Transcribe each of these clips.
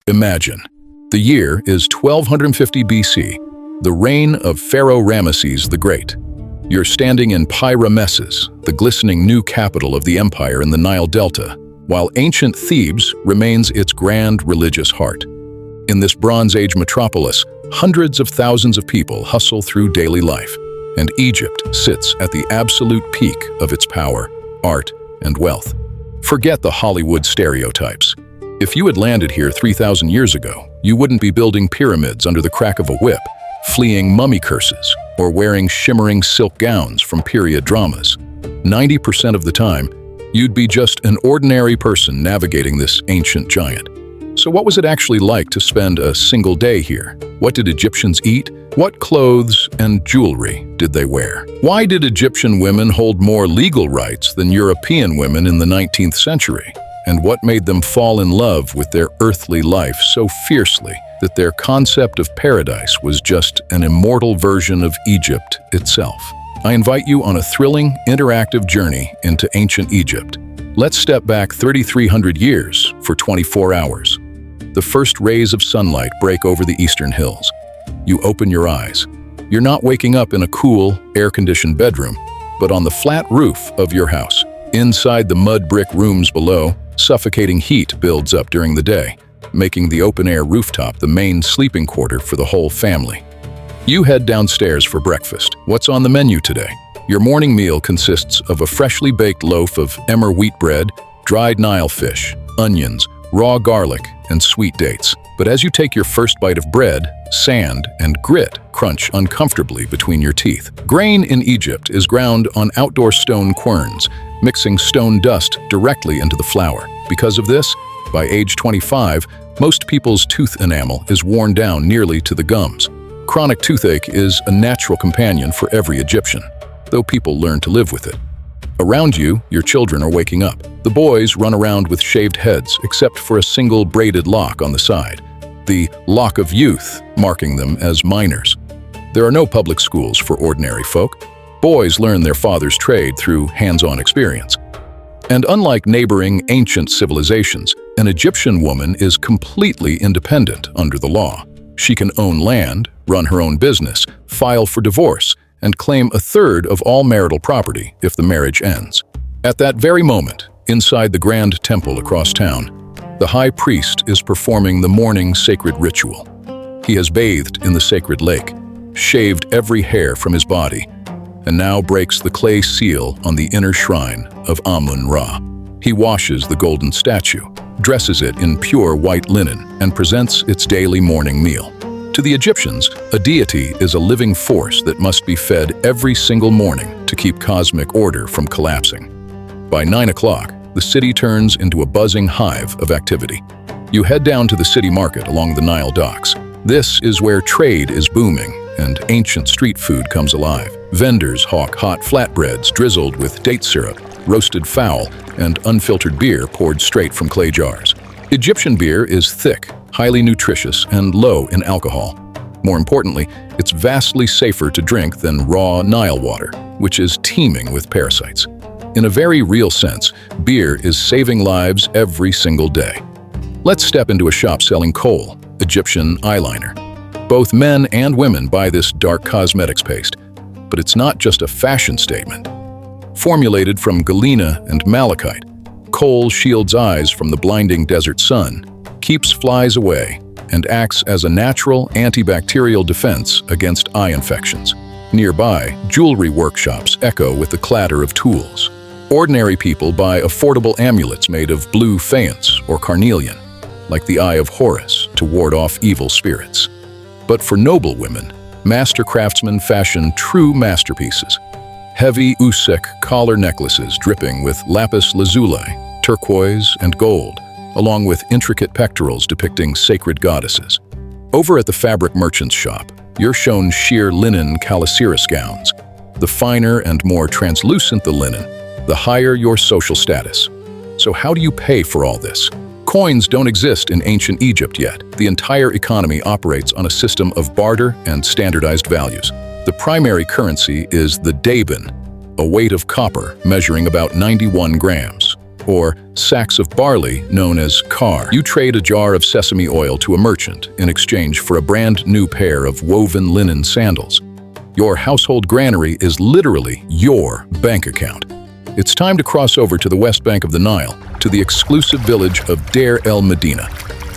Imagine. The year is 1250 BC, the reign of Pharaoh Ramesses the Great. You're standing in Pi-Ramesses, the glistening new capital of the empire in the Nile Delta, while ancient Thebes remains its grand religious heart. In this Bronze Age metropolis, hundreds of thousands of people hustle through daily life, and Egypt sits at the absolute peak of its power, art, and wealth. Forget the Hollywood stereotypes. If you had landed here 3,000 years ago, you wouldn't be building pyramids under the crack of a whip, fleeing mummy curses, or wearing shimmering silk gowns from period dramas. 90% of the time, you'd be just an ordinary person navigating this ancient giant. So what was it actually like to spend a single day here? What did Egyptians eat? What clothes and jewelry did they wear? Why did Egyptian women hold more legal rights than European women in the 19th century? And what made them fall in love with their earthly life so fiercely that their concept of paradise was just an immortal version of Egypt itself? I invite you on a thrilling, interactive journey into ancient Egypt. Let's step back 3,300 years for 24 hours. The first rays of sunlight break over the eastern hills. You open your eyes. You're not waking up in a cool, air-conditioned bedroom, but on the flat roof of your house. Inside the mud brick rooms below, suffocating heat builds up during the day, making the open-air rooftop the main sleeping quarter for the whole family. You head downstairs for breakfast. What's on the menu today? Your morning meal consists of a freshly baked loaf of emmer wheat bread, dried Nile fish, onions, raw garlic, and sweet dates. But as you take your first bite of bread, sand and grit crunch uncomfortably between your teeth. Grain in Egypt is ground on outdoor stone querns, mixing stone dust directly into the flour. Because of this, by age 25, most people's tooth enamel is worn down nearly to the gums. Chronic toothache is a natural companion for every Egyptian, though people learn to live with it. Around you, your children are waking up. The boys run around with shaved heads, except for a single braided lock on the side, the lock of youth, marking them as minors. There are no public schools for ordinary folk. Boys learn their father's trade through hands-on experience. And unlike neighboring ancient civilizations, an Egyptian woman is completely independent under the law. She can own land, run her own business, file for divorce, and claim a third of all marital property if the marriage ends. At that very moment, inside the grand temple across town, the high priest is performing the morning sacred ritual. He has bathed in the sacred lake, shaved every hair from his body, and now breaks the clay seal on the inner shrine of Amun-Ra. He washes the golden statue, dresses it in pure white linen, and presents its daily morning meal. To the Egyptians, a deity is a living force that must be fed every single morning to keep cosmic order from collapsing. By 9 o'clock, the city turns into a buzzing hive of activity. You head down to the city market along the Nile docks. This is where trade is booming and ancient street food comes alive. Vendors hawk hot flatbreads drizzled with date syrup, roasted fowl, and unfiltered beer poured straight from clay jars. Egyptian beer is thick, highly nutritious, and low in alcohol. More importantly, it's vastly safer to drink than raw Nile water, which is teeming with parasites. In a very real sense, beer is saving lives every single day. Let's step into a shop selling Kohl, Egyptian eyeliner. Both men and women buy this dark cosmetics paste, but it's not just a fashion statement. Formulated from galena and malachite, Kohl shields eyes from the blinding desert sun, keeps flies away, and acts as a natural antibacterial defense against eye infections. Nearby, jewelry workshops echo with the clatter of tools. Ordinary people buy affordable amulets made of blue faience or carnelian, like the Eye of Horus, to ward off evil spirits. But for noble women, master craftsmen fashion true masterpieces. Heavy usek collar necklaces dripping with lapis lazuli, turquoise, and gold, along with intricate pectorals depicting sacred goddesses. Over at the fabric merchant's shop, you're shown sheer linen calasiris gowns. The finer and more translucent the linen, the higher your social status. So how do you pay for all this? Coins don't exist in ancient Egypt yet. The entire economy operates on a system of barter and standardized values. The primary currency is the daben, a weight of copper measuring about 91 grams. or sacks of barley known as car. You trade a jar of sesame oil to a merchant in exchange for a brand new pair of woven linen sandals. Your household granary is literally your bank account. It's time to cross over to the west bank of the Nile, to the exclusive village of Deir el Medina.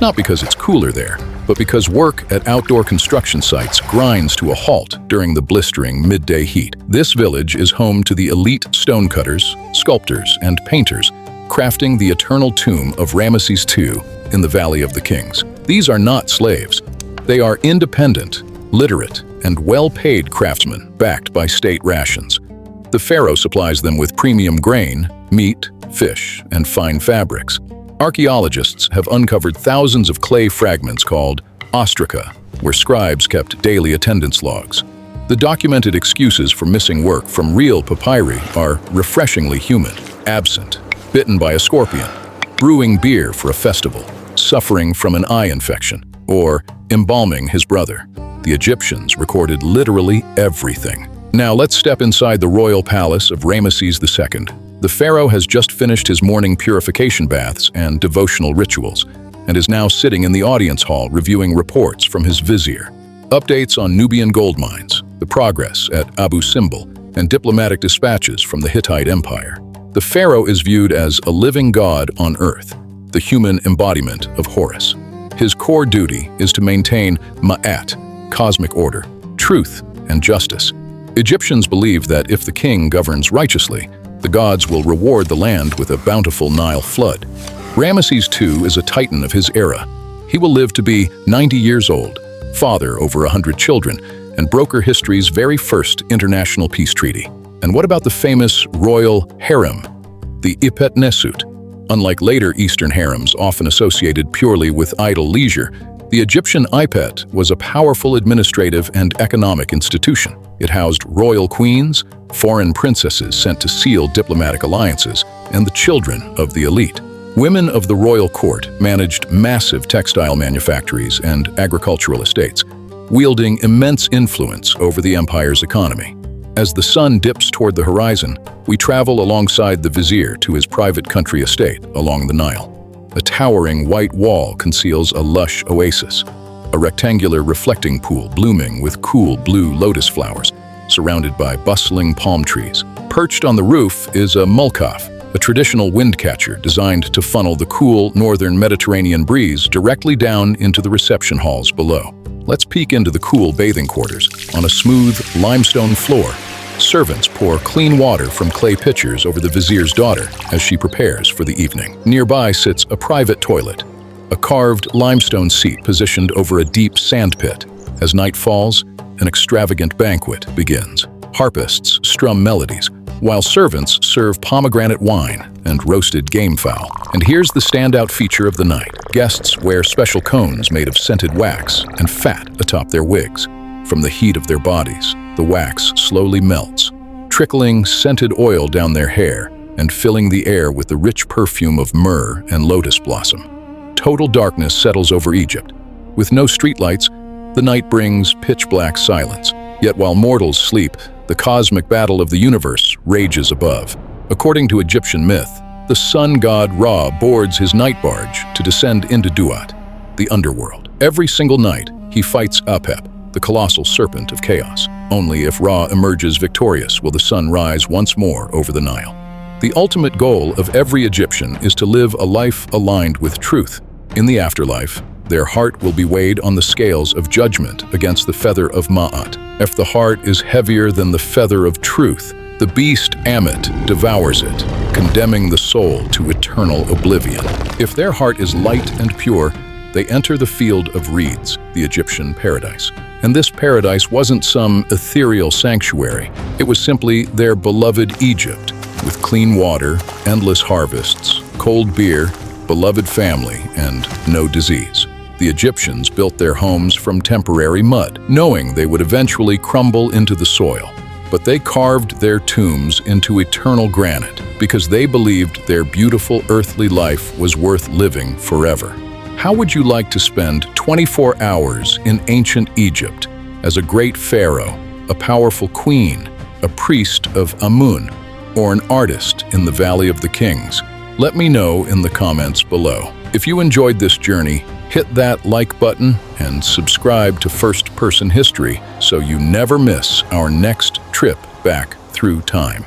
Not because it's cooler there, but because work at outdoor construction sites grinds to a halt during the blistering midday heat. This village is home to the elite stonecutters, sculptors, and painters, crafting the eternal tomb of Ramesses II in the Valley of the Kings. These are not slaves. They are independent, literate, and well-paid craftsmen backed by state rations. The pharaoh supplies them with premium grain, meat, fish, and fine fabrics. Archaeologists have uncovered thousands of clay fragments called ostraca, where scribes kept daily attendance logs. The documented excuses for missing work from real papyri are refreshingly human: absent, bitten by a scorpion, brewing beer for a festival, suffering from an eye infection, or embalming his brother. The Egyptians recorded literally everything. Now let's step inside the royal palace of Ramesses II. The pharaoh has just finished his morning purification baths and devotional rituals, and is now sitting in the audience hall reviewing reports from his vizier. Updates on Nubian gold mines, the progress at Abu Simbel, and diplomatic dispatches from the Hittite Empire. The pharaoh is viewed as a living god on earth, the human embodiment of Horus. His core duty is to maintain ma'at, cosmic order, truth, and justice. Egyptians believe that if the king governs righteously, the gods will reward the land with a bountiful Nile flood. Ramesses II is a titan of his era. He will live to be 90 years old, father over 100 children, and broker history's very first international peace treaty. And what about the famous royal harem, the Ipet Nesut? Unlike later Eastern harems often associated purely with idle leisure, the Egyptian Ipet was a powerful administrative and economic institution. It housed royal queens, foreign princesses sent to seal diplomatic alliances, and the children of the elite. Women of the royal court managed massive textile manufactories and agricultural estates, wielding immense influence over the empire's economy. As the sun dips toward the horizon, we travel alongside the vizier to his private country estate along the Nile. A towering white wall conceals a lush oasis, a rectangular reflecting pool blooming with cool blue lotus flowers, surrounded by bustling palm trees. Perched on the roof is a mulkaf, a traditional windcatcher designed to funnel the cool northern Mediterranean breeze directly down into the reception halls below. Let's peek into the cool bathing quarters. On a smooth limestone floor, servants pour clean water from clay pitchers over the vizier's daughter as she prepares for the evening. Nearby sits a private toilet, a carved limestone seat positioned over a deep sand pit. As night falls, an extravagant banquet begins. Harpists strum melodies, while servants serve pomegranate wine and roasted game fowl. And here's the standout feature of the night. Guests wear special cones made of scented wax and fat atop their wigs. From the heat of their bodies, the wax slowly melts, trickling scented oil down their hair and filling the air with the rich perfume of myrrh and lotus blossom. Total darkness settles over Egypt. With no streetlights, the night brings pitch-black silence. Yet while mortals sleep, the cosmic battle of the universe rages above. According to Egyptian myth, the sun god Ra boards his night barge to descend into Duat, the underworld. Every single night, he fights Apep, the colossal serpent of chaos. Only if Ra emerges victorious will the sun rise once more over the Nile. The ultimate goal of every Egyptian is to live a life aligned with truth. In the afterlife, their heart will be weighed on the scales of judgment against the feather of Ma'at. If the heart is heavier than the feather of truth, the beast Ammit devours it, condemning the soul to eternal oblivion. If their heart is light and pure, they enter the field of reeds, the Egyptian paradise. And this paradise wasn't some ethereal sanctuary. It was simply their beloved Egypt, with clean water, endless harvests, cold beer, beloved family, and no disease. The Egyptians built their homes from temporary mud, knowing they would eventually crumble into the soil. But they carved their tombs into eternal granite because they believed their beautiful earthly life was worth living forever. How would you like to spend 24 hours in ancient Egypt as a great pharaoh, a powerful queen, a priest of Amun, or an artist in the Valley of the Kings? Let me know in the comments below. If you enjoyed this journey, hit that like button and subscribe to First Person History so you never miss our next trip back through time.